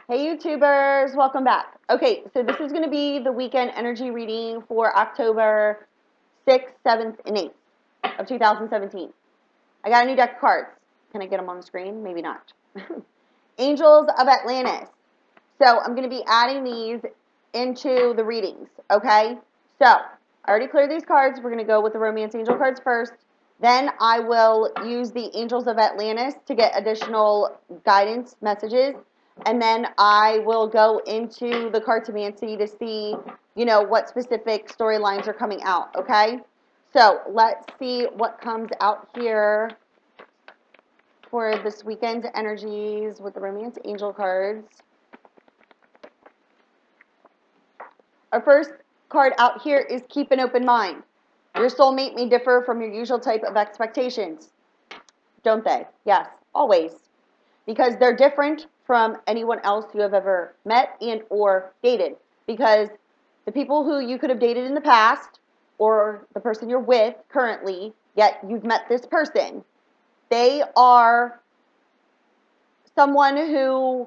Hey YouTubers, welcome back. Okay, so this is going to be the weekend energy reading for October 6th, 7th, and 8th of 2017. I got a new deck of cards. Can I get them on the screen? Maybe not. Angels of Atlantis. So I'm going to be adding these into the readings, okay? So I already cleared these cards. We're going to go with the Romance Angel cards first. Then I will use the Angels of Atlantis to get additional guidance messages. And then I will go into the Cartomancy to see, what specific storylines are coming out, okay? So let's see what comes out here for this weekend's energies with the Romance Angel cards. Our first card out here is keep an open mind. Your soulmate may differ from your usual type of expectations. Don't they? Yes, always. Because they're different from anyone else you have ever met and or dated. Because the people who you could have dated in the past or the person you're with currently, yet you've met this person, they are someone who,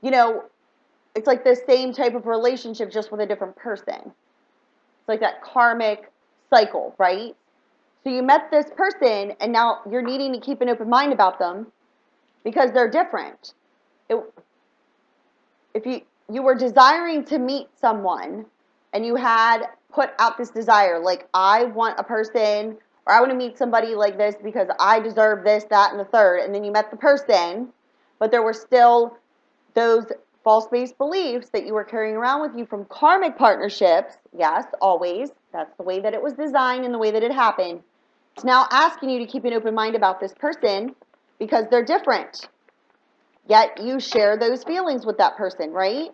it's like the same type of relationship just with a different person. It's like that karmic cycle, right? So you met this person and now you're needing to keep an open mind about them because they're different. If you were desiring to meet someone and you had put out this desire, like I want a person or I want to meet somebody like this because I deserve this, that, and the third, and then you met the person, but there were still those false-based beliefs that you were carrying around with you from karmic partnerships. Yes, always. That's the way that it was designed and the way that it happened. It's now asking you to keep an open mind about this person because they're different. Yet you share those feelings with that person, right?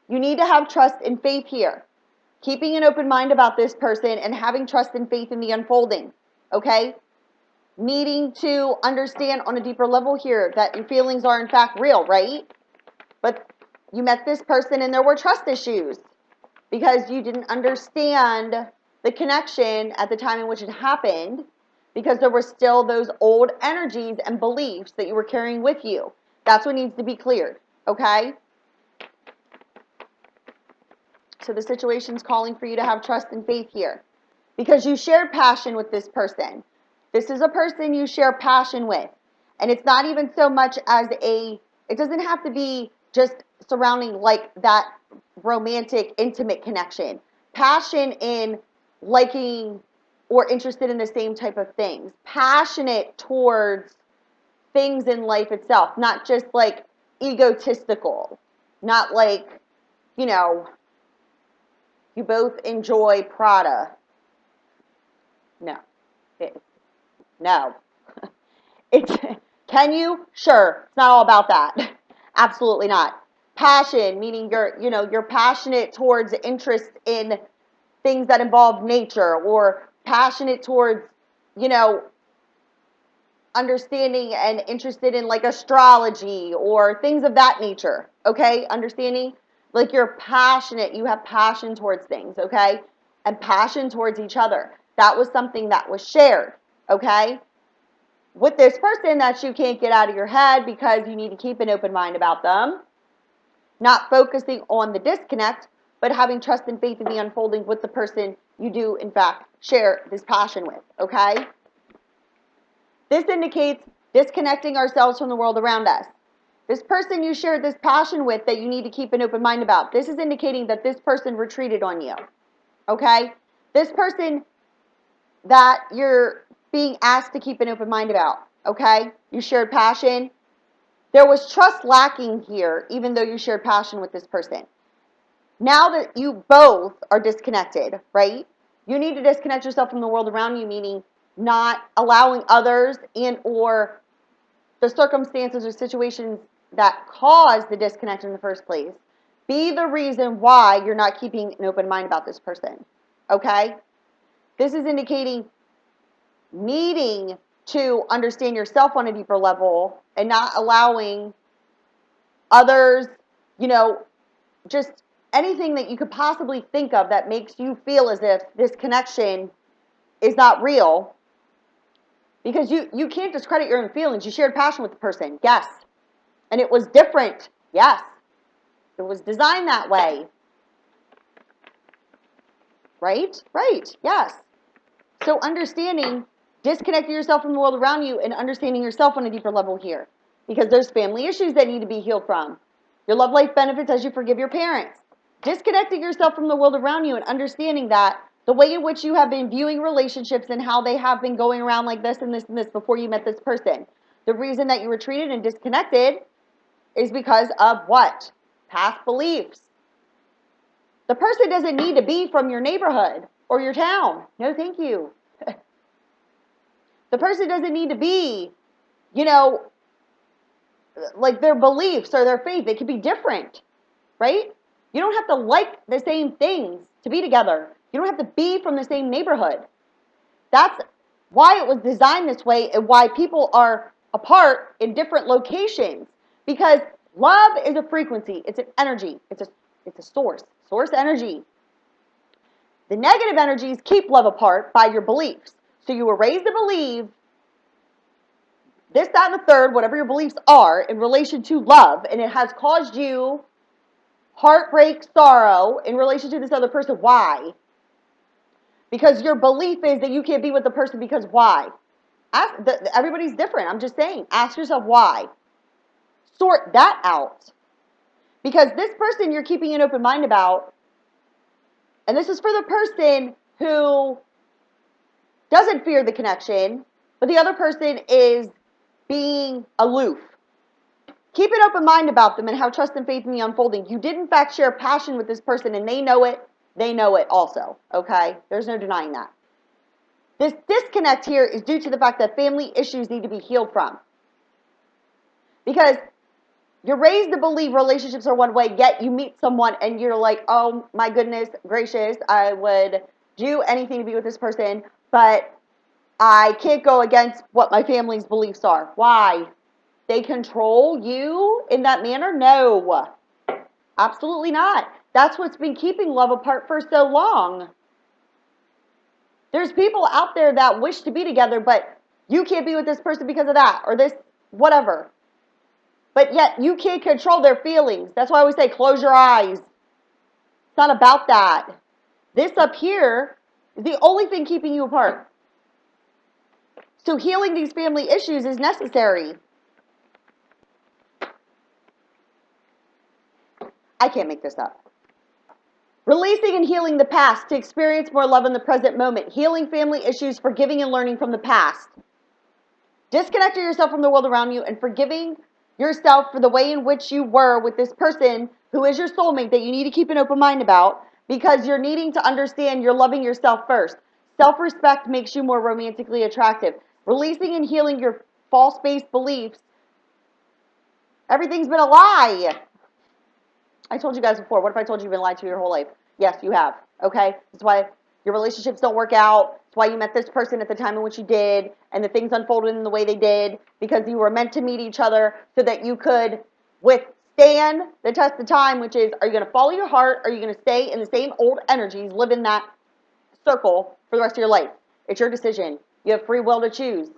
You need to have trust and faith here. Keeping an open mind about this person and having trust and faith in the unfolding, okay? Needing to understand on a deeper level here that your feelings are in fact real, right? But you met this person and there were trust issues because you didn't understand the connection at the time in which it happened because there were still those old energies and beliefs that you were carrying with you. That's what needs to be cleared, okay? So the situation's calling for you to have trust and faith here because you shared passion with this person. This is a person you share passion with. And it's not even so much as it doesn't have to be just surrounding like that romantic, intimate connection. Passion in liking or interested in the same type of things. Passionate towards things in life itself, not just like egotistical. Not like, you both enjoy Prada. No. No. It's, can you? Sure. It's not all about that. Absolutely not. Passion, meaning you're passionate towards interest in things that involve nature or passionate towards, understanding and interested in like astrology or things of that nature. Okay? Understanding? Like you're passionate. You have passion towards things. Okay? And passion towards each other. That was something that was shared. Okay? With this person that you can't get out of your head because you need to keep an open mind about them, not focusing on the disconnect, but having trust and faith in the unfolding with the person you do, in fact, share this passion with, okay? This indicates disconnecting ourselves from the world around us. This person you shared this passion with that you need to keep an open mind about, this is indicating that this person retreated on you, okay? This person that you're being asked to keep an open mind about, okay? You shared passion. There was trust lacking here, even though you shared passion with this person. Now that you both are disconnected, right? You need to disconnect yourself from the world around you, meaning not allowing others and or the circumstances or situations that caused the disconnect in the first place be the reason why you're not keeping an open mind about this person, okay? This is indicating needing to understand yourself on a deeper level and not allowing others, just anything that you could possibly think of that makes you feel as if this connection is not real, Because you can't discredit your own feelings. You shared passion with the person, yes. And it was different, yes. It was designed that way. Right? Right, yes. So understanding, disconnecting yourself from the world around you and understanding yourself on a deeper level here. Because there's family issues that need to be healed from. Your love life benefits as you forgive your parents. Disconnecting yourself from the world around you and understanding that the way in which you have been viewing relationships and how they have been going around like this and this and this before you met this person. The reason that you retreated and disconnected is because of what? Past beliefs. The person doesn't need to be from your neighborhood or your town. No, thank you. The person doesn't need to be, like their beliefs or their faith. They can be different, right? You don't have to like the same things to be together. You don't have to be from the same neighborhood. That's why it was designed this way and why people are apart in different locations. Because love is a frequency. It's an energy. It's a source energy. The negative energies keep love apart by your beliefs. So you were raised to believe this, that, and the third, whatever your beliefs are in relation to love, and it has caused you heartbreak, sorrow in relation to this other person. Why? Because your belief is that you can't be with the person because why? Everybody's different. I'm just saying. Ask yourself why. Sort that out. Because this person you're keeping an open mind about, and this is for the person who doesn't fear the connection, but the other person is being aloof. Keep an open mind about them and have trust and faith in the unfolding. You did, in fact, share passion with this person, and they know it. They know it also, okay? There's no denying that. This disconnect here is due to the fact that family issues need to be healed from. Because you're raised to believe relationships are one way, yet you meet someone and you're like, oh my goodness gracious, I would do anything to be with this person, but I can't go against what my family's beliefs are. Why? They control you in that manner? No, absolutely not. That's what's been keeping love apart for so long. There's people out there that wish to be together, but you can't be with this person because of that, or this, whatever. But yet you can't control their feelings. That's why I always say close your eyes. It's not about that. This up here is the only thing keeping you apart. So healing these family issues is necessary. I can't make this up. Releasing and healing the past to experience more love in the present moment. Healing family issues, forgiving and learning from the past. Disconnecting yourself from the world around you and forgiving yourself for the way in which you were with this person who is your soulmate that you need to keep an open mind about, because you're needing to understand you're loving yourself first. Self-respect makes you more romantically attractive. Releasing and healing your false-based beliefs. Everything's been a lie. I told you guys before, what if I told you you've been lied to your whole life? Yes, you have, okay? That's why your relationships don't work out. That's why you met this person at the time in which you did, and the things unfolded in the way they did, because you were meant to meet each other so that you could withstand the test of time, which is, are you going to follow your heart, or are you going to stay in the same old energies, live in that circle for the rest of your life? It's your decision. You have free will to choose.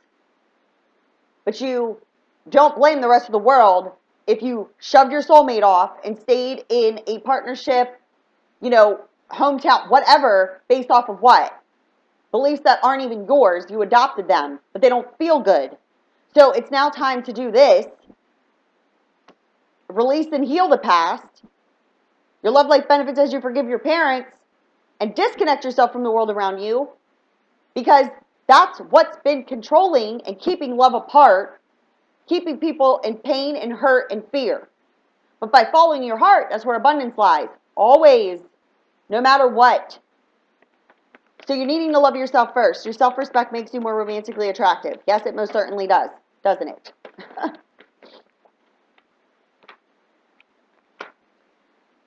But you don't blame the rest of the world if you shoved your soulmate off and stayed in a partnership, hometown, whatever, based off of what? Beliefs that aren't even yours. You adopted them, but they don't feel good. So it's now time to do this. Release and heal the past. Your love life benefits as you forgive your parents and disconnect yourself from the world around you, because that's what's been controlling and keeping love apart, keeping people in pain and hurt and fear. But by following your heart, that's where abundance lies. Always. No matter what. So you're needing to love yourself first. Your self-respect makes you more romantically attractive. Yes, it most certainly does. Doesn't it?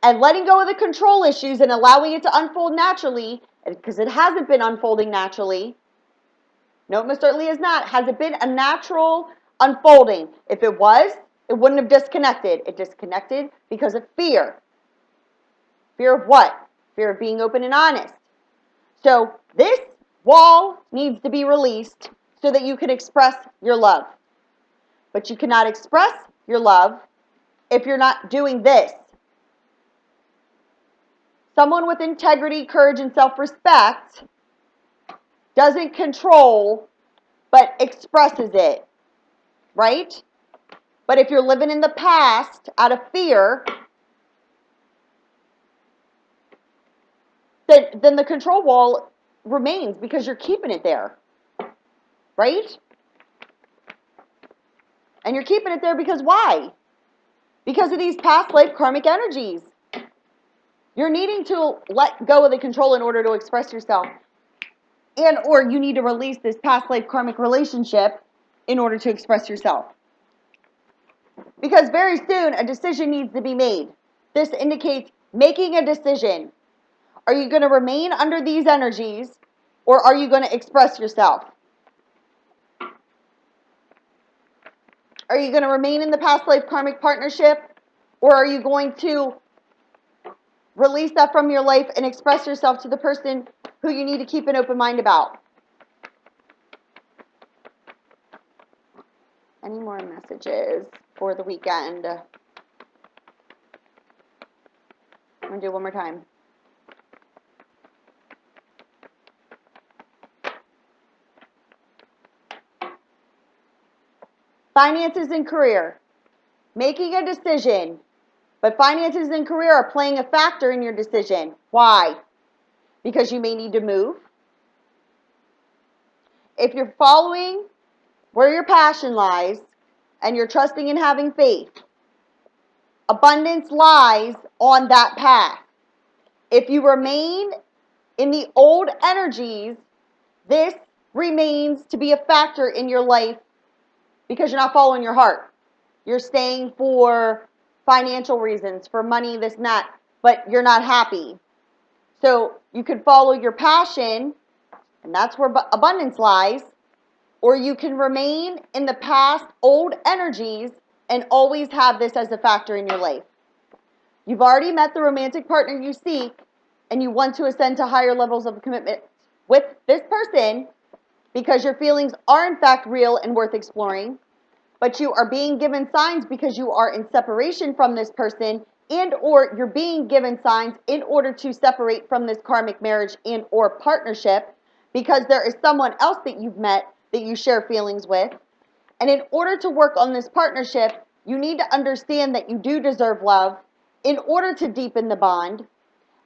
And letting go of the control issues and allowing it to unfold naturally, because it hasn't been unfolding naturally. No, it most certainly is not. Has it been a natural unfolding? If it was, it wouldn't have disconnected. It disconnected because of fear. Fear of what? Fear of being open and honest. So this wall needs to be released so that you can express your love. But you cannot express your love if you're not doing this. Someone with integrity, courage, and self-respect doesn't control, but expresses it, right? But if you're living in the past out of fear, then the control wall remains because you're keeping it there, right? And you're keeping it there because why? Because of these past life karmic energies. You're needing to let go of the control in order to express yourself. And or you need to release this past life karmic relationship in order to express yourself. Because very soon a decision needs to be made. This indicates making a decision. Are you going to remain under these energies or are you going to express yourself? Are you going to remain in the past life karmic partnership or are you going to release that from your life and express yourself to the person who you need to keep an open mind about? Any more messages for the weekend? I'm going to do it one more time. Finances and career. Making a decision, but finances and career are playing a factor in your decision. Why? Because you may need to move. If you're following where your passion lies and you're trusting and having faith, abundance lies on that path. If you remain in the old energies, this remains to be a factor in your life because you're not following your heart. You're staying for financial reasons, for money, this and that, but you're not happy. So you could follow your passion, and that's where abundance lies, or you can remain in the past old energies and always have this as a factor in your life. You've already met the romantic partner you seek, and you want to ascend to higher levels of commitment with this person because your feelings are in fact real and worth exploring, but you are being given signs because you are in separation from this person and or you're being given signs in order to separate from this karmic marriage and or partnership because there is someone else that you've met that you share feelings with. And in order to work on this partnership, you need to understand that you do deserve love in order to deepen the bond.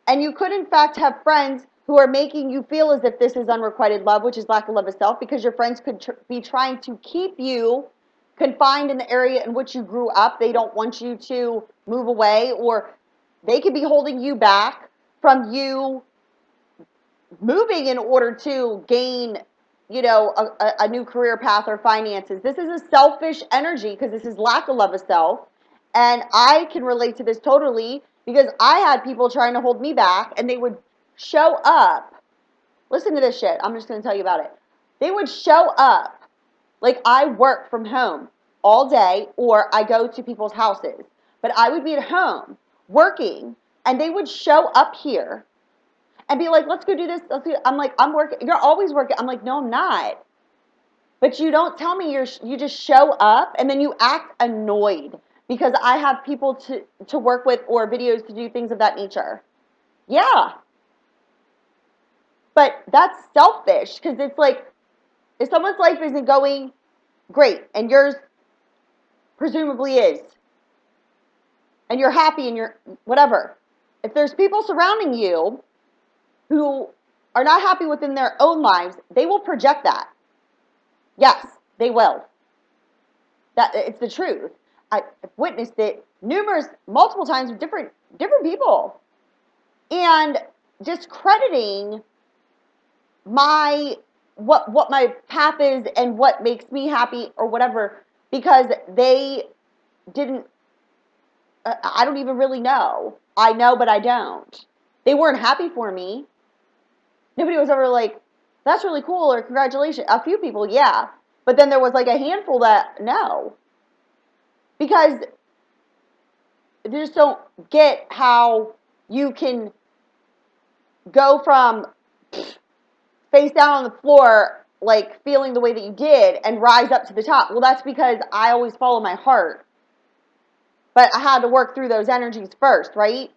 And you could, in fact, have friends who are making you feel as if this is unrequited love, which is lack of love of self, because your friends could be trying to keep you confined in the area in which you grew up. They don't want you to move away, or they could be holding you back from you moving in order to gain, a new career path or finances. This is a selfish energy because this is lack of love of self. And I can relate to this totally because I had people trying to hold me back and they would show up. Listen to this shit. I'm just going to tell you about it. They would show up like I work from home all day or I go to people's houses. But I would be at home working and they would show up here and be like, let's go do this. I'm like, I'm working. You're always working. I'm like, no, I'm not. But you don't tell me you just show up and then you act annoyed because I have people to work with or videos to do things of that nature. Yeah. But that's selfish because it's like if someone's life isn't going great and yours presumably is and you're happy and you're whatever. If there's people surrounding you who are not happy within their own lives, they will project that. Yes, they will. That it's the truth. I've witnessed it multiple times with different people, and discrediting what my path is and what makes me happy or whatever because they didn't. I don't even really know. I know, but I don't. They weren't happy for me. Nobody was ever like, that's really cool or congratulations. A few people, yeah. But then there was like a handful that, no. Because they just don't get how you can go from face down on the floor like feeling the way that you did and rise up to the top. Well, that's because I always follow my heart. But I had to work through those energies first, right?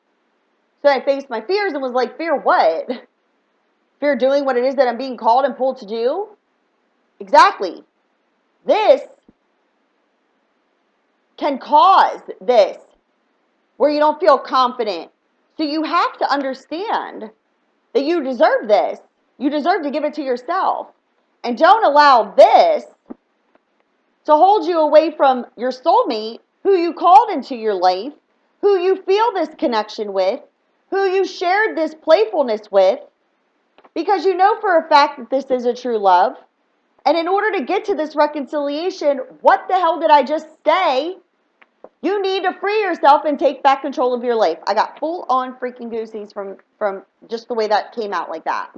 So I faced my fears and was like, fear what? Fear doing what it is that I'm being called and pulled to do? Exactly. This can cause this, where you don't feel confident. So you have to understand that you deserve this. You deserve to give it to yourself. And don't allow this to hold you away from your soulmate, who you called into your life, who you feel this connection with, who you shared this playfulness with, because you know for a fact that this is a true love. And in order to get to this reconciliation, what the hell did I just say? You need to free yourself and take back control of your life. I got full on freaking goosies from just the way that came out like that.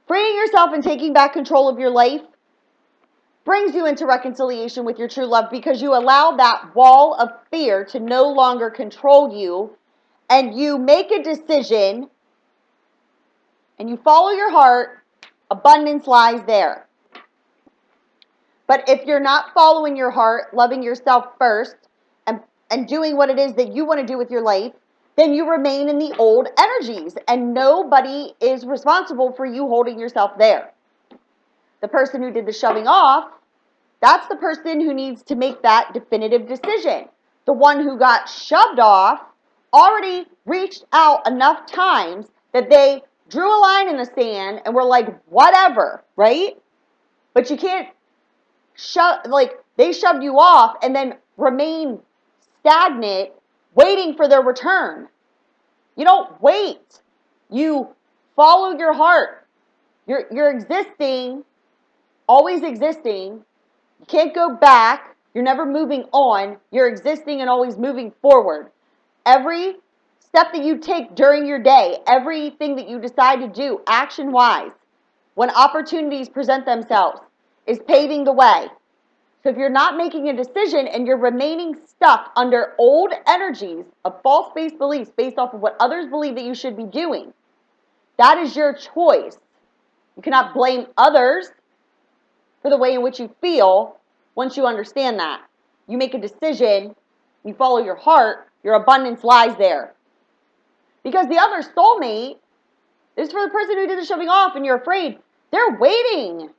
Freeing yourself and taking back control of your life brings you into reconciliation with your true love, because you allow that wall of fear to no longer control you, and you make a decision and you follow your heart. Abundance lies there. But if you're not following your heart, loving yourself first, and doing what it is that you want to do with your life, then you remain in the old energies, and nobody is responsible for you holding yourself there. The person who did the shoving off, that's the person who needs to make that definitive decision. The one who got shoved off already reached out enough times that they drew a line in the sand and were like, whatever, right? But you can't they shoved you off and then remain stagnant waiting for their return. You don't wait. You follow your heart. You're existing, always existing. You can't go back. You're never moving on. You're existing and always moving forward. Every step that you take during your day, everything that you decide to do action-wise, when opportunities present themselves, is paving the way. So if you're not making a decision and you're remaining stuck under old energies of false-based beliefs based off of what others believe that you should be doing, that is your choice. You cannot blame others for the way in which you feel. Once you understand that, you make a decision, you follow your heart, your abundance lies there. Because the other soulmate is for the person who did the shoving off and you're afraid. They're waiting.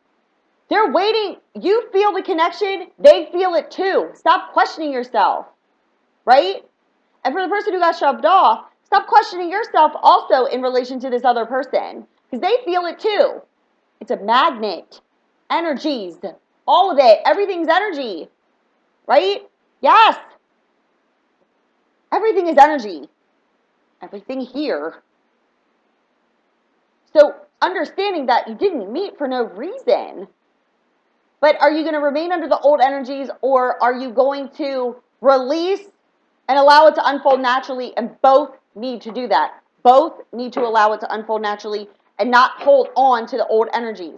They're waiting. You feel the connection. They feel it too. Stop questioning yourself, right? And for the person who got shoved off, stop questioning yourself also in relation to this other person, because they feel it too. It's a magnet. Energies. All of it. Everything's energy, right? Yes. Everything is energy. Everything here. So understanding that you didn't meet for no reason. But are you going to remain under the old energies, or are you going to release and allow it to unfold naturally? And both need to do that. Both need to allow it to unfold naturally and not hold on to the old energies.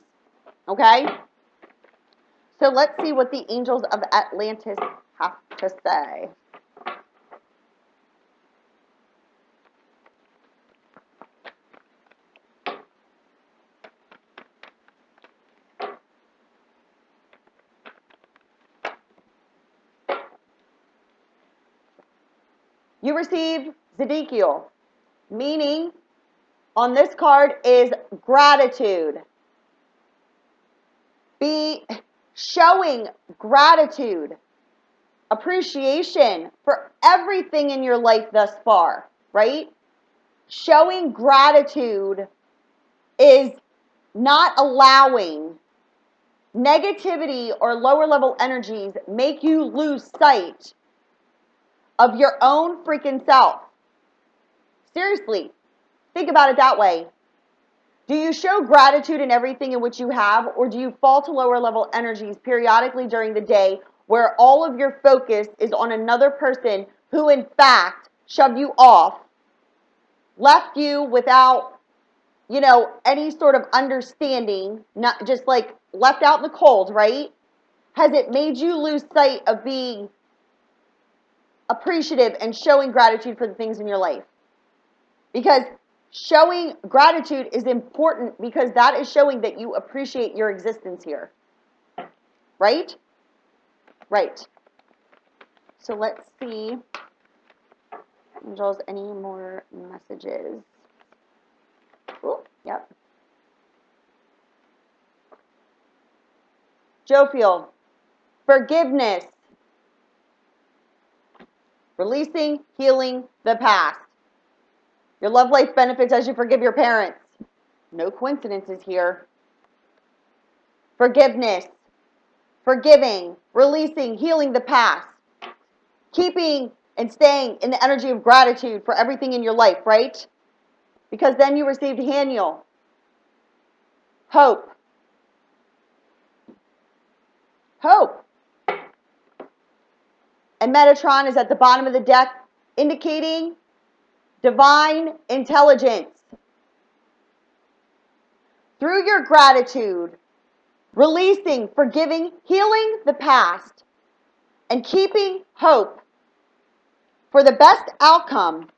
Okay? So let's see what the angels of Atlantis have to say. You received Zedekiel, meaning on this card is gratitude. Be showing gratitude, appreciation for everything in your life thus far, right? Showing gratitude is not allowing negativity or lower level energies make you lose sight of your own freaking self. Seriously, think about it that way. Do you show gratitude in everything in which you have, or do you fall to lower level energies periodically during the day where all of your focus is on another person who in fact shoved you off, left you without, any sort of understanding, not just like left out in the cold, right? Has it made you lose sight of being appreciative and showing gratitude for the things in your life? Because Showing gratitude is important because that is showing that you appreciate your existence here. Right? Right. So let's see, angels, any more messages? Oh, yep. Jofiel, forgiveness. Releasing, healing the past. Your love life benefits as you forgive your parents. No coincidences here. Forgiveness. Forgiving, releasing, healing the past. Keeping and staying in the energy of gratitude for everything in your life, right? Because then you received Haniel. Hope. Hope. And Metatron is at the bottom of the deck, indicating divine intelligence. Through your gratitude, releasing, forgiving, healing the past, and keeping hope for the best outcome,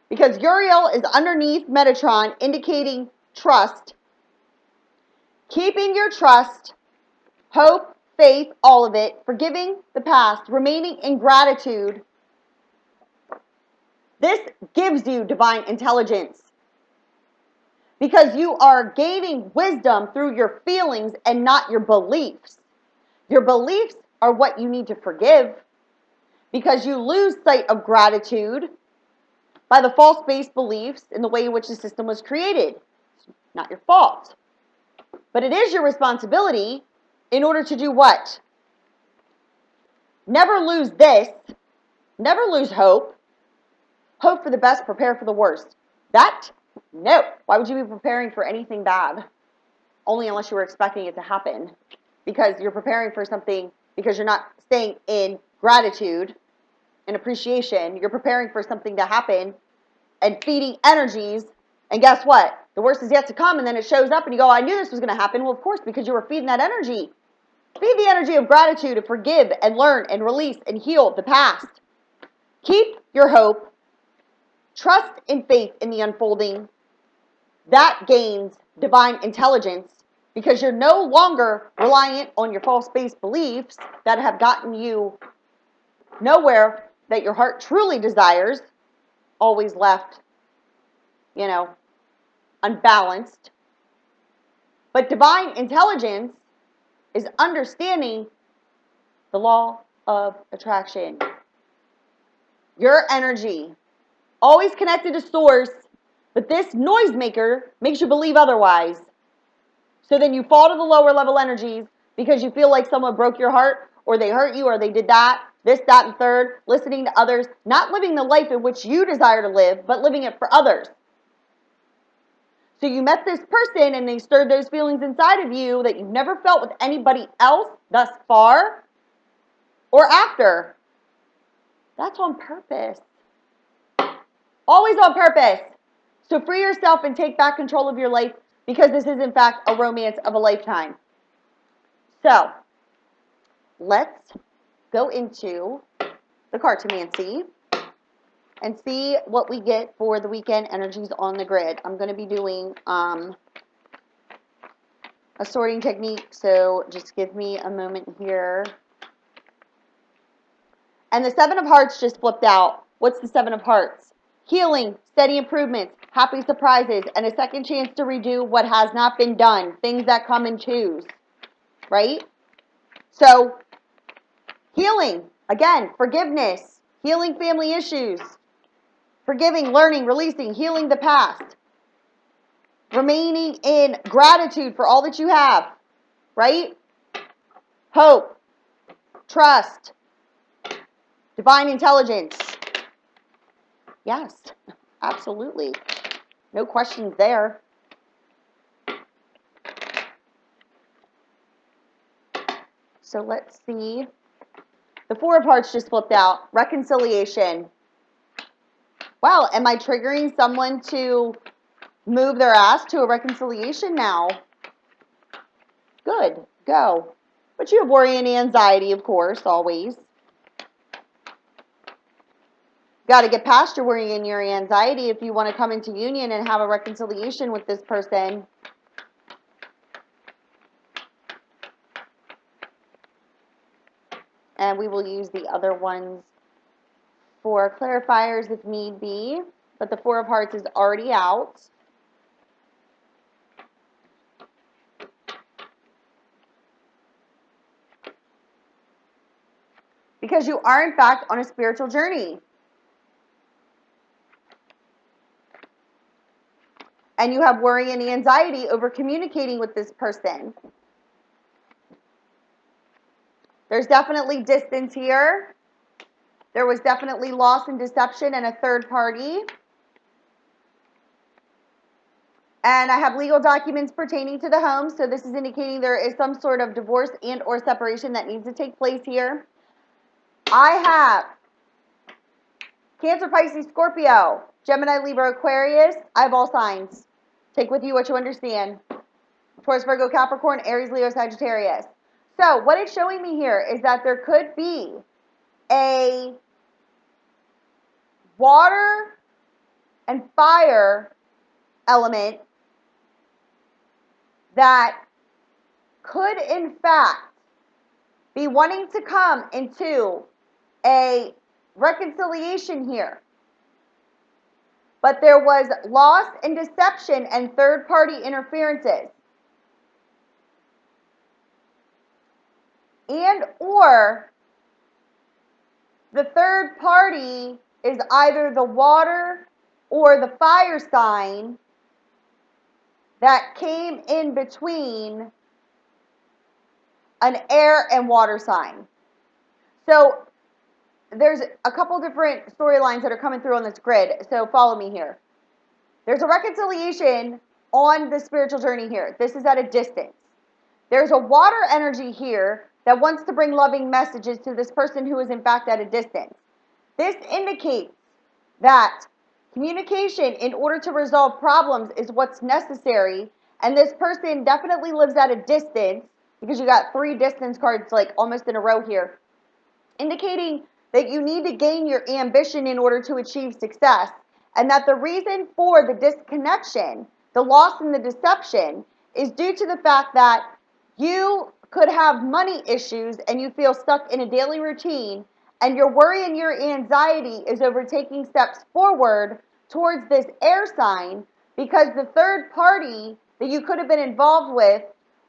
because Uriel is underneath Metatron, indicating trust. Keeping your trust, hope, faith, all of it, forgiving the past, remaining in gratitude. This gives you divine intelligence because you are gaining wisdom through your feelings and not your beliefs. Your beliefs are what you need to forgive because you lose sight of gratitude by the false-based beliefs in the way in which the system was created. It's not your fault. But it is your responsibility in order to do what? Never lose this. Never lose hope. Hope for the best, prepare for the worst. That? No. Why would you be preparing for anything bad? Only unless you were expecting it to happen. Because you're preparing for something, because you're not staying in gratitude and appreciation. You're preparing for something to happen and feeding energies. And guess what? The worst is yet to come, and then it shows up and you go, I knew this was going to happen. Well, of course, because you were feeding that energy. Feed the energy of gratitude to forgive and learn and release and heal the past. Keep your hope. Trust and faith in the unfolding. That gains divine intelligence because you're no longer reliant on your false-based beliefs that have gotten you nowhere that your heart truly desires, always left, unbalanced. But divine intelligence is understanding the law of attraction. Your energy, always connected to source, but this noisemaker makes you believe otherwise. So then you fall to the lower level energies because you feel like someone broke your heart, or they hurt you, or they did that, this, that, and third, listening to others, not living the life in which you desire to live, but living it for others. So you met this person and they stirred those feelings inside of you that you've never felt with anybody else thus far or after. That's on purpose. Always on purpose. So free yourself and take back control of your life because this is, in fact, a romance of a lifetime. So let's go into the Cartomancy and see what we get for the weekend energies on the grid. I'm going to be doing a sorting technique, so just give me a moment here. And the Seven of Hearts just flipped out. What's the Seven of Hearts? Healing, steady improvements, happy surprises, and a second chance to redo what has not been done. Things that come in twos, right? So, healing, again, forgiveness, healing family issues, forgiving, learning, releasing, healing the past, remaining in gratitude for all that you have, right? Hope, trust, divine intelligence. Yes, absolutely. No questions there. So let's see. The Four of Hearts just flipped out. Reconciliation. Wow, am I triggering someone to move their ass to a reconciliation now? Good, go. But you have worry and anxiety, of course, always. got to get past your worry and your anxiety if you want to come into union and have a reconciliation with this person. And we will use the other ones for clarifiers if need be, but the Four of Hearts is already out. Because you are, in fact, on a spiritual journey. And you have worry and anxiety over communicating with this person. There's definitely distance here. There was definitely loss and deception and a third party. And I have legal documents pertaining to the home, so this is indicating there is some sort of divorce and or separation that needs to take place here. I have Cancer, Pisces, Scorpio, Gemini, Libra, Aquarius. I have all signs. Take with you what you understand. Taurus, Virgo, Capricorn, Aries, Leo, Sagittarius. So what it's showing me here is that there could be a water and fire element that could, in fact, be wanting to come into a reconciliation here. But there was loss and deception and third-party interferences. And or the third party is either the water or the fire sign that came in between an air and water sign. So there's a couple different storylines that are coming through on this grid, so follow me here. There's a reconciliation on the spiritual journey here. This is at a distance. There's a water energy here that wants to bring loving messages to this person who is in fact at a distance. This indicates that communication in order to resolve problems is what's necessary, and this person definitely lives at a distance because you got 3 distance cards like almost in a row here, indicating that you need to gain your ambition in order to achieve success, and that the reason for the disconnection, the loss and the deception, is due to the fact that you could have money issues and you feel stuck in a daily routine, and your worry and your anxiety is over taking steps forward towards this air sign because the third party that you could have been involved with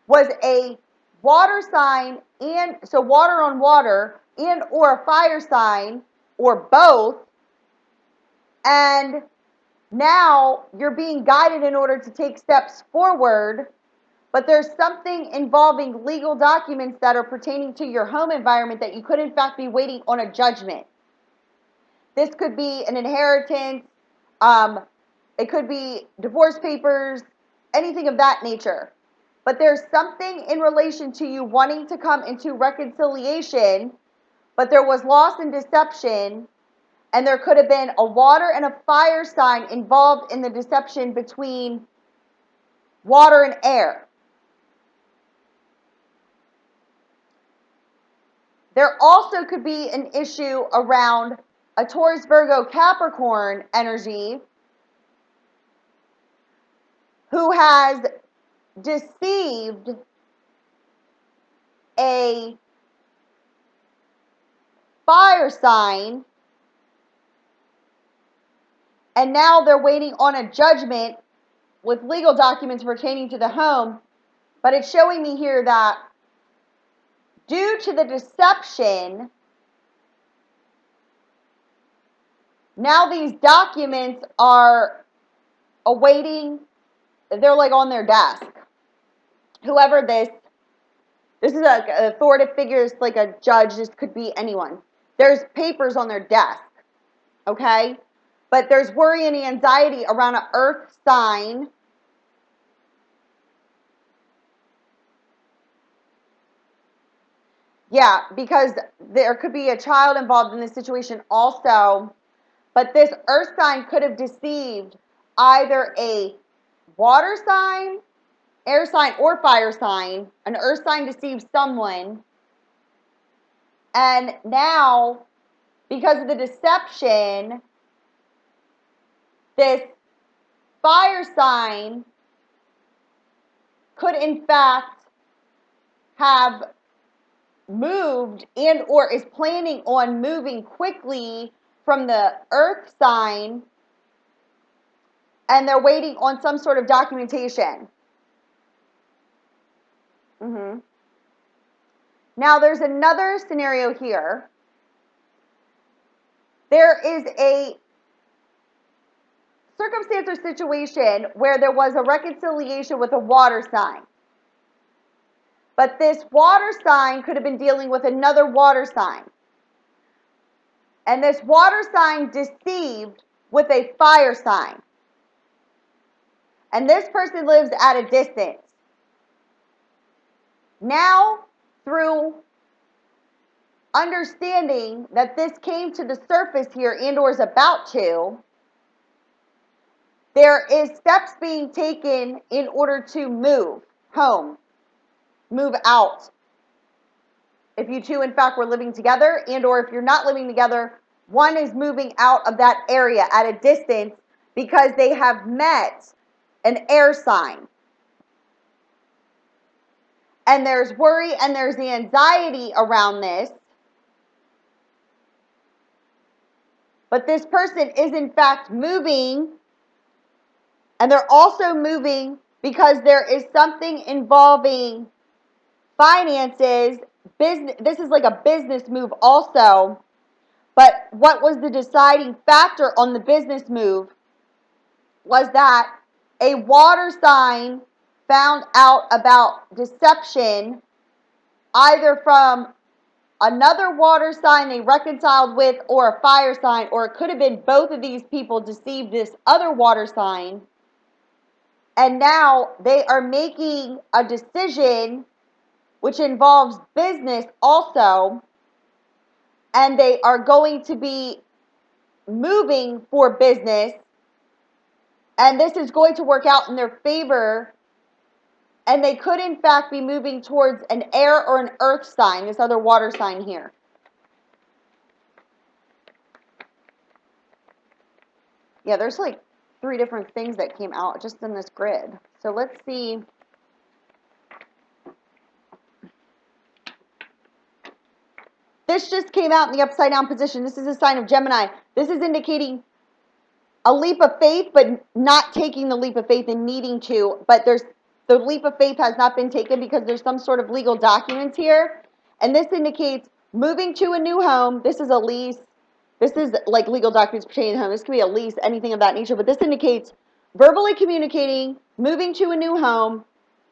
was a water sign, and so water on water, and or a fire sign, or both, and now you're being guided in order to take steps forward, but there's something involving legal documents that are pertaining to your home environment that you could in fact be waiting on a judgment. This could be an inheritance, it could be divorce papers, anything of that nature. But there's something in relation to you wanting to come into reconciliation, but there was loss and deception, and there could have been a water and a fire sign involved in the deception between water and air. There also could be an issue around a Taurus, Virgo, Capricorn energy who has deceived a fire sign, and now they're waiting on a judgment with legal documents pertaining to the home. But it's showing me here that due to the deception, now these documents are awaiting, they're like on their desk. Whoever this is an authoritative figure, it's like a judge, this could be anyone. There's papers on their desk, okay? But there's worry and anxiety around an earth sign. Yeah, because there could be a child involved in this situation also. But this earth sign could have deceived either a water sign, air sign, or fire sign. An earth sign deceives someone. And now, because of the deception, this fire sign could in fact have moved and or is planning on moving quickly from the earth sign, and they're waiting on some sort of documentation. Now there's another scenario here. There is a circumstance or situation where there was a reconciliation with a water sign. But this water sign could have been dealing with another water sign. And this water sign deceived with a fire sign. And this person lives at a distance. Now, through understanding that this came to the surface here and or is about to, there is steps being taken in order to move home, move out. If you two, in fact, were living together, and or if you're not living together, one is moving out of that area at a distance because they have met an air sign. And there's worry and there's the anxiety around this. But this person is, in fact, moving. And they're also moving because there is something involving finances. Business. This is like a business move also. But what was the deciding factor on the business move was that a water sign found out about deception either from another water sign they reconciled with or a fire sign, or it could have been both of these people deceived this other water sign. And now they are making a decision which involves business also, and they are going to be moving for business, and this is going to work out in their favor, and they could in fact be moving towards an air or an earth sign, this other water sign here. Yeah, there's like 3 different things that came out just in this grid. So let's see. This just came out in the upside down position. This is a sign of Gemini. This is indicating a leap of faith, but not taking the leap of faith and needing to. But the leap of faith has not been taken because there's some sort of legal documents here. And this indicates moving to a new home. This is a lease. This is like legal documents pertaining to home. This could be a lease, anything of that nature. But this indicates verbally communicating, moving to a new home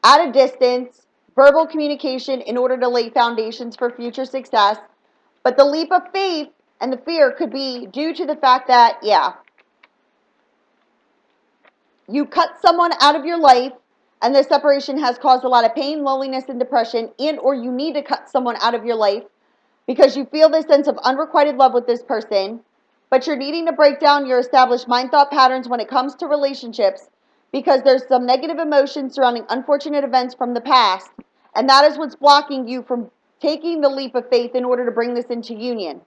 at a distance, verbal communication in order to lay foundations for future success. But the leap of faith and the fear could be due to the fact that, yeah, you cut someone out of your life and the separation has caused a lot of pain, loneliness, and depression, and or you need to cut someone out of your life because you feel this sense of unrequited love with this person, but you're needing to break down your established mind thought patterns when it comes to relationships because there's some negative emotions surrounding unfortunate events from the past, and that is what's blocking you from taking the leap of faith in order to bring this into union.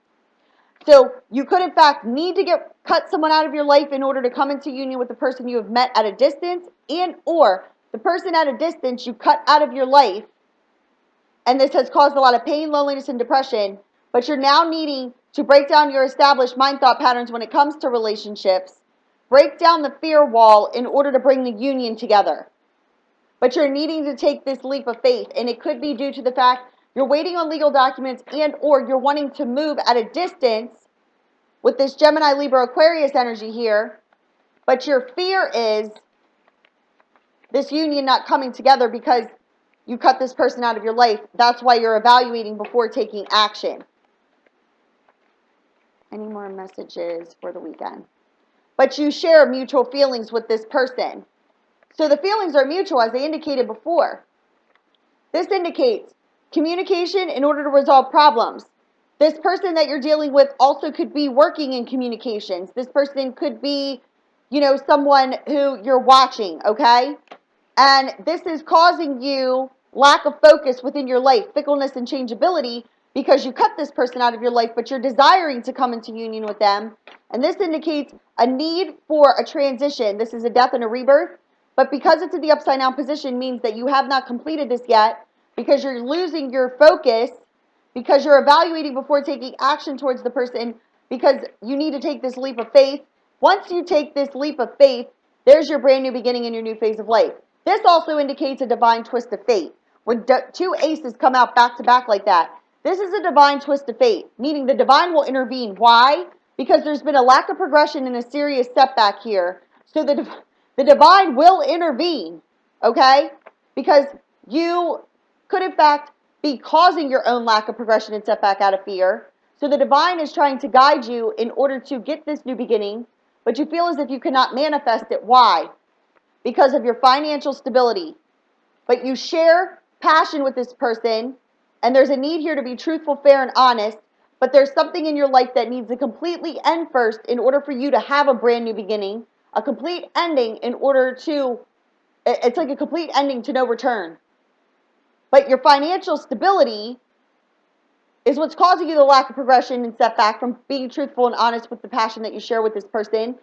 So you could, in fact, need to cut someone out of your life in order to come into union with the person you have met at a distance, and or the person at a distance you cut out of your life, and this has caused a lot of pain, loneliness, and depression, but you're now needing to break down your established mind thought patterns when it comes to relationships, break down the fear wall in order to bring the union together. But you're needing to take this leap of faith, and it could be due to the fact you're waiting on legal documents and or you're wanting to move at a distance with this Gemini, Libra, Aquarius energy here, but your fear is this union not coming together because you cut this person out of your life. That's why you're evaluating before taking action. Any more messages for the weekend? But you share mutual feelings with this person. So the feelings are mutual, as I indicated before. This indicates communication in order to resolve problems. This person that you're dealing with also could be working in communications. This person could be, someone who you're watching, okay? And this is causing you lack of focus within your life, fickleness and changeability, because you cut this person out of your life, but you're desiring to come into union with them. And this indicates a need for a transition. This is a death and a rebirth, but because it's in the upside down position means that you have not completed this yet, because you're losing your focus, because you're evaluating before taking action towards the person, because you need to take this leap of faith. Once you take this leap of faith, there's your brand new beginning in your new phase of life. This also indicates a divine twist of fate. When two aces come out back to back like that, this is a divine twist of fate, meaning the divine will intervene. Why? Because there's been a lack of progression and a serious setback here. So the divine will intervene, okay? Because you could, in fact, be causing your own lack of progression and setback out of fear. So the divine is trying to guide you in order to get this new beginning, but you feel as if you cannot manifest it. Why? Because of your financial stability. But you share passion with this person, and there's a need here to be truthful, fair, and honest, but there's something in your life that needs to completely end first in order for you to have a brand new beginning, a complete ending in order to, it's like a complete ending to no return. But your financial stability is what's causing you the lack of progression and setback from being truthful and honest with the passion that you share with this person.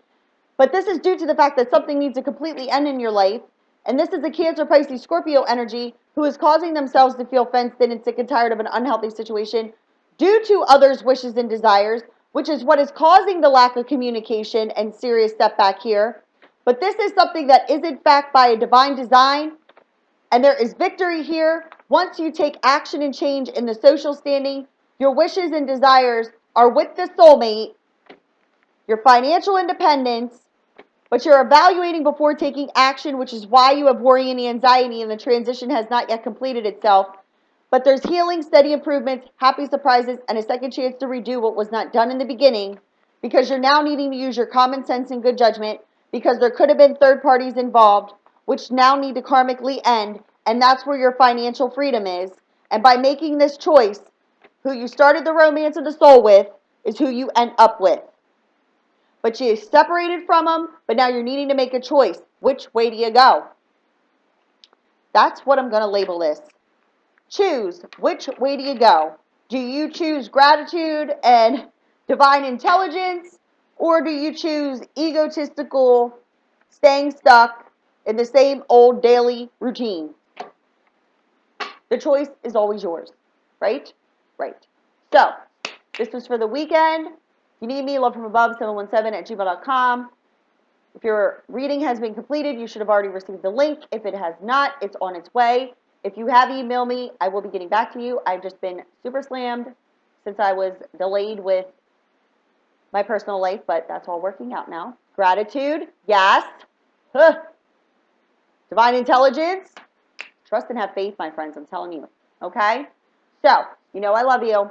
But this is due to the fact that something needs to completely end in your life. And this is a Cancer, Pisces, Scorpio energy who is causing themselves to feel fenced in and sick and tired of an unhealthy situation due to others' wishes and desires, which is what is causing the lack of communication and serious setback here. But this is something that is in fact by a divine design, and there is victory here. Once you take action and change in the social standing, your wishes and desires are with the soulmate, your financial independence, but you're evaluating before taking action, which is why you have worry and anxiety and the transition has not yet completed itself. But there's healing, steady improvements, happy surprises, and a second chance to redo what was not done in the beginning, because you're now needing to use your common sense and good judgment, because there could have been third parties involved, which now need to karmically end, and that's where your financial freedom is. And by making this choice, who you started the romance of the soul with is who you end up with. But you separated from them, but now you're needing to make a choice. Which way do you go? That's what I'm going to label this. Choose. Which way do you go? Do you choose gratitude and divine intelligence, or do you choose egotistical, staying stuck in the same old daily routine? The choice is always yours, right? Right. So, this was for the weekend. If you need me, love from above, 717@gmail.com. If your reading has been completed, you should have already received the link. If it has not, it's on its way. If you have emailed me, I will be getting back to you. I've just been super slammed since I was delayed with my personal life, but that's all working out now. Gratitude, yes. Huh. Divine intelligence, trust and have faith, my friends, I'm telling you. Okay? So, you know I love you.